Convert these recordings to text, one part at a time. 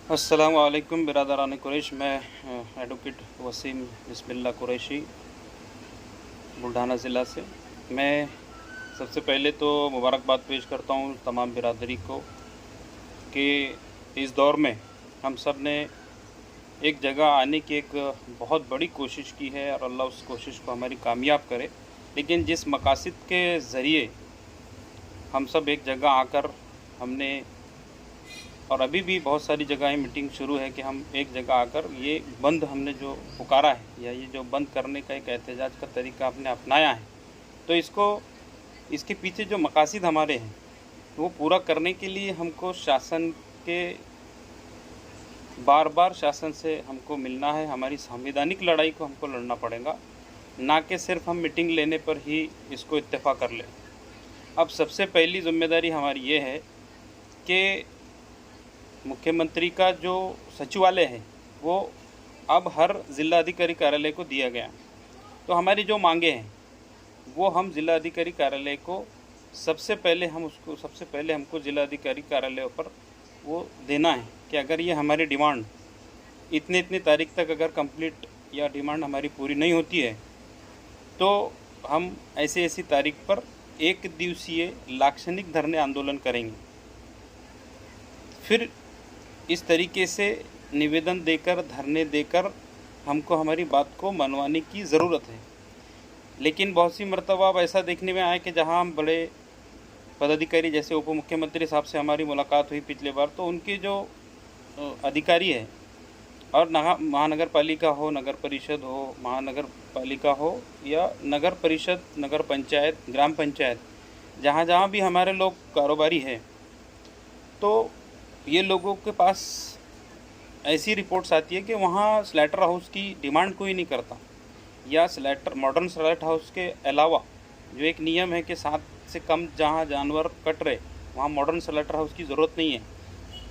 अस्सलाम वालेकुम बिरादरान कुरैश। मैं एडवोकेट वसीम बिस्मिल्लाह कुरैशी बुल्ढाना ज़िला से। मैं सबसे पहले तो मुबारकबाद पेश करता हूँ तमाम बिरादरी को कि इस दौर में हम सब ने एक जगह आने की एक बहुत बड़ी कोशिश की है और अल्लाह उस कोशिश को हमारी कामयाब करे। लेकिन जिस मकासद के ज़रिए हम सब एक जगह आकर हमने, और अभी भी बहुत सारी जगहें मीटिंग शुरू है कि हम एक जगह आकर ये बंद हमने जो पुकारा है या ये जो बंद करने का एक एहतजाज का तरीका हमने अपनाया है, तो इसके पीछे जो मकासद हमारे हैं वो पूरा करने के लिए हमको शासन के बार बार शासन से हमको मिलना है। हमारी संवैधानिक लड़ाई को हमको लड़ना पड़ेगा, ना कि सिर्फ हम मीटिंग लेने पर ही इसको इत्तेफाक कर लें। अब सबसे पहली जिम्मेदारी हमारी ये है कि मुख्यमंत्री का जो सचिवालय है वो अब हर ज़िलाधिकारी कार्यालय को दिया गया। तो हमारी जो मांगे हैं वो हम ज़िलाधिकारी कार्यालय को सबसे पहले हमको ज़िलाधिकारी कार्यालय पर वो देना है कि अगर ये हमारी डिमांड इतनी तारीख तक अगर कंप्लीट या डिमांड हमारी पूरी नहीं होती है तो हम ऐसी तारीख पर एक दिवसीय लाक्षणिक धरने आंदोलन करेंगे। फिर इस तरीके से निवेदन देकर, धरने देकर हमको हमारी बात को मनवाने की ज़रूरत है। लेकिन बहुत सी मरतबा अब ऐसा देखने में आया कि जहां हम बड़े पदाधिकारी जैसे उप मुख्यमंत्री साहब से हमारी मुलाकात हुई पिछले बार, तो उनके जो अधिकारी है और महानगर पालिका हो, नगर परिषद हो, महानगर पालिका हो या नगर परिषद, नगर पंचायत, ग्राम पंचायत, जहाँ भी हमारे लोग कारोबारी हैं, तो ये लोगों के पास ऐसी रिपोर्ट्स आती है कि वहाँ स्लैटर हाउस की डिमांड कोई नहीं करता, या मॉडर्न स्लैटर हाउस के अलावा जो एक नियम है कि 7 से कम जहाँ जानवर कट रहे वहाँ मॉडर्न स्लैटर हाउस की ज़रूरत नहीं है।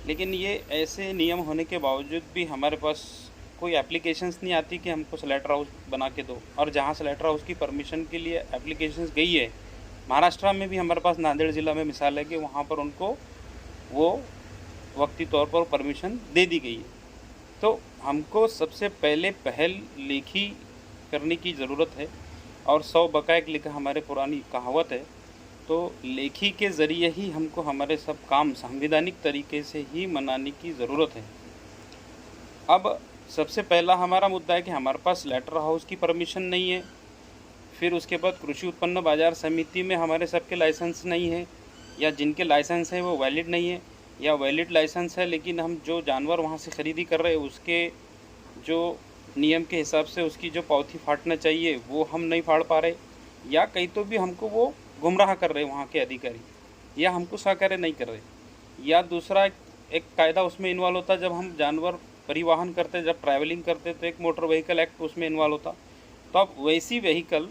लेकिन ये ऐसे नियम होने के बावजूद भी हमारे पास कोई एप्लीकेशंस नहीं आती कि हमको स्लैटर हाउस बना के दो। और जहाँ स्लैटर हाउस की परमिशन के लिए एप्लीकेशंस गई है, महाराष्ट्र में भी हमारे पास नांदेड़ ज़िला में मिसाल है कि वहाँ पर उनको वो वक्ती तौर पर परमिशन दे दी गई है। तो हमको सबसे पहले पहल लेखी करने की ज़रूरत है, और 100 बकाए लिखा हमारे पुरानी कहावत है। तो लेखी के ज़रिए ही हमको हमारे सब काम संवैधानिक तरीके से ही मनाने की ज़रूरत है। अब सबसे पहला हमारा मुद्दा है कि हमारे पास स्लैटर हाउस की परमिशन नहीं है। फिर उसके बाद कृषि उत्पन्न बाजार समिति में हमारे सबके लाइसेंस नहीं है, या जिनके लाइसेंस है वो वैलिड नहीं है, या वैलिड लाइसेंस है लेकिन हम जो जानवर वहाँ से ख़रीदी कर रहे हैं उसके जो नियम के हिसाब से उसकी जो पावती फाड़ना चाहिए वो हम नहीं फाड़ पा रहे, या कहीं तो भी हमको वो गुमराह कर रहे वहाँ के अधिकारी, या हमको सहकार्य नहीं कर रहे। या दूसरा एक कायदा उसमें इन्वॉल्व होता, जब हम जानवर परिवहन करते, जब ट्रैवलिंग करते तो एक मोटर व्हीकल एक्ट उसमें इन्वॉल्व होता। तो अब वैसी व्हीकल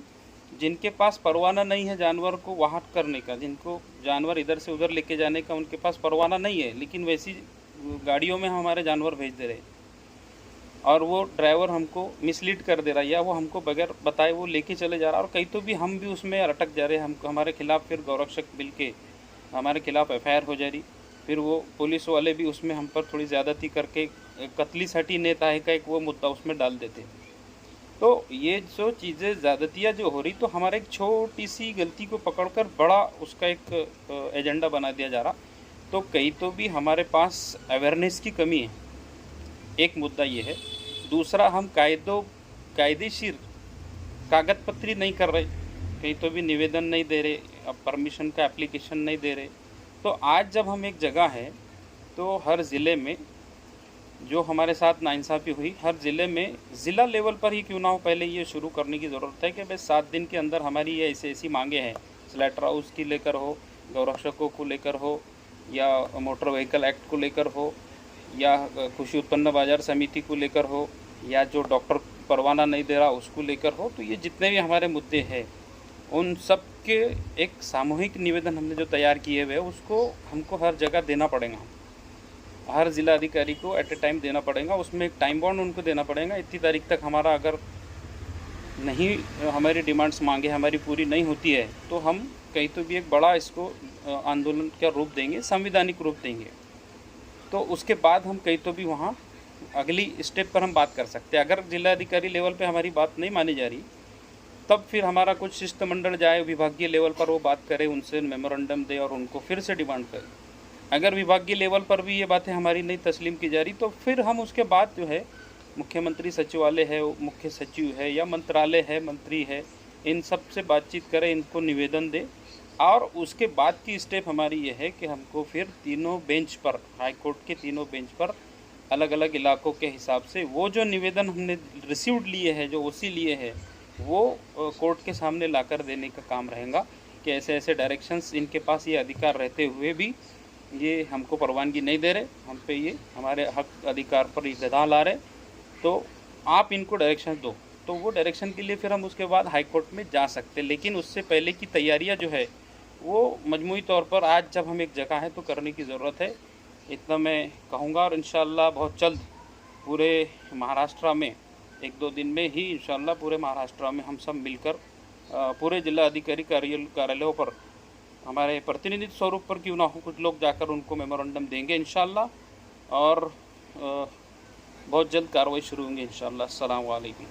जिनके पास परवाना नहीं है जानवर को वहाँ करने का, जिनको जानवर इधर से उधर लेके जाने का उनके पास परवाना नहीं है, लेकिन वैसी गाड़ियों में हम हमारे जानवर भेज दे रहे और वो ड्राइवर हमको मिसलीड कर दे रहा है, या वो हमको बगैर बताए वो लेके चले जा रहा है, और कहीं तो भी हम भी उसमें अटक जा रहे हैं। हमको हमारे खिलाफ़ फिर गौरक्षक बिल के हमारे खिलाफ़ FIR हो जा रही। फिर वो पुलिस वाले भी उसमें हम पर थोड़ी ज़्यादती करके कतली सटी नेता है का एक वो मुद्दा उसमें डाल देते। तो ये जो चीज़ें ज़्यादतियाँ जो हो रही, तो हमारे एक छोटी सी गलती को पकड़कर बड़ा उसका एक एजेंडा बना दिया जा रहा। तो कहीं तो भी हमारे पास अवेयरनेस की कमी है, एक मुद्दा ये है। दूसरा, हम कायदेशीर कागज पत्री नहीं कर रहे, कहीं तो भी निवेदन नहीं दे रहे, अब परमिशन का एप्लीकेशन नहीं दे रहे। तो आज जब हम एक जगह है तो हर ज़िले में जो हमारे साथ नाइंसाफ़ी हुई, हर ज़िले में ज़िला लेवल पर ही क्यों ना हो, पहले ये शुरू करने की ज़रूरत है कि भाई 7 दिन के अंदर हमारी ये ऐसी मांगे हैं, स्लैटर हाउस की लेकर हो, गौरक्षकों को लेकर हो, या मोटर व्हीकल एक्ट को लेकर हो, या कृषि उत्पन्न बाजार समिति को लेकर हो, या जो डॉक्टर परवाना नहीं दे रहा उसको लेकर हो। तो ये जितने भी हमारे मुद्दे हैं उन सब के एक सामूहिक निवेदन हमने जो तैयार किए हुए उसको हमको हर जगह देना पड़ेगा, हर ज़िला अधिकारी को एट ए टाइम देना पड़ेगा। उसमें एक टाइम बाउंड उनको देना पड़ेगा, इतनी तारीख तक हमारा अगर नहीं हमारी डिमांड्स मांगे हमारी पूरी नहीं होती है तो हम कहीं तो भी एक बड़ा इसको आंदोलन का रूप देंगे, संवैधानिक रूप देंगे। तो उसके बाद हम कहीं तो भी वहाँ अगली स्टेप पर हम बात कर सकते हैं। अगर जिलाधिकारी लेवल पे हमारी बात नहीं मानी जा रही, तब फिर हमारा कुछ शिष्टमंडल जाए विभागीय लेवल पर, वो बात करे, उनसे मेमोरेंडम दे और उनको फिर से डिमांड करे। अगर विभागीय लेवल पर भी ये बातें हमारी नहीं तस्लीम की जा रही, तो फिर हम उसके बाद जो है मुख्यमंत्री सचिवालय है, मुख्य सचिव है या मंत्रालय है, मंत्री है, इन सब से बातचीत करें, इनको निवेदन दें। और उसके बाद की स्टेप हमारी ये है कि हमको फिर तीनों बेंच पर, हाई कोर्ट के तीनों बेंच पर अलग अलग इलाकों के हिसाब से वो जो निवेदन हमने रिसीव्ड लिए हैं, जो ओसी लिए हैं, वो कोर्ट के सामने लाकर देने का काम रहेगा कि ऐसे ऐसे डायरेक्शंस इनके पास ये अधिकार रहते हुए भी ये हमको परवानगी नहीं दे रहे, हम पे ये हमारे हक अधिकार पर ये गदा ला रहे, तो आप इनको डायरेक्शन दो। तो वो डायरेक्शन के लिए फिर हम उसके बाद हाई कोर्ट में जा सकते हैं। लेकिन उससे पहले की तैयारियां जो है वो मजमूई तौर पर आज जब हम एक जगह है तो करने की ज़रूरत है, इतना मैं कहूँगा। और इंशाअल्लाह बहुत जल्द पूरे महाराष्ट्र में 1-2 दिन में ही इंशाअल्लाह पूरे महाराष्ट्र में हम सब मिलकर पूरे जिला अधिकारी कार्यालयों पर हमारे प्रतिनिधित्व स्वरूप पर क्यों ना हो, कुछ लोग जाकर उनको मेमोरेंडम देंगे इंशाअल्लाह। और बहुत जल्द कार्रवाई शुरू होंगी इंशाअल्लाह। अस्सलाम वालेकुम।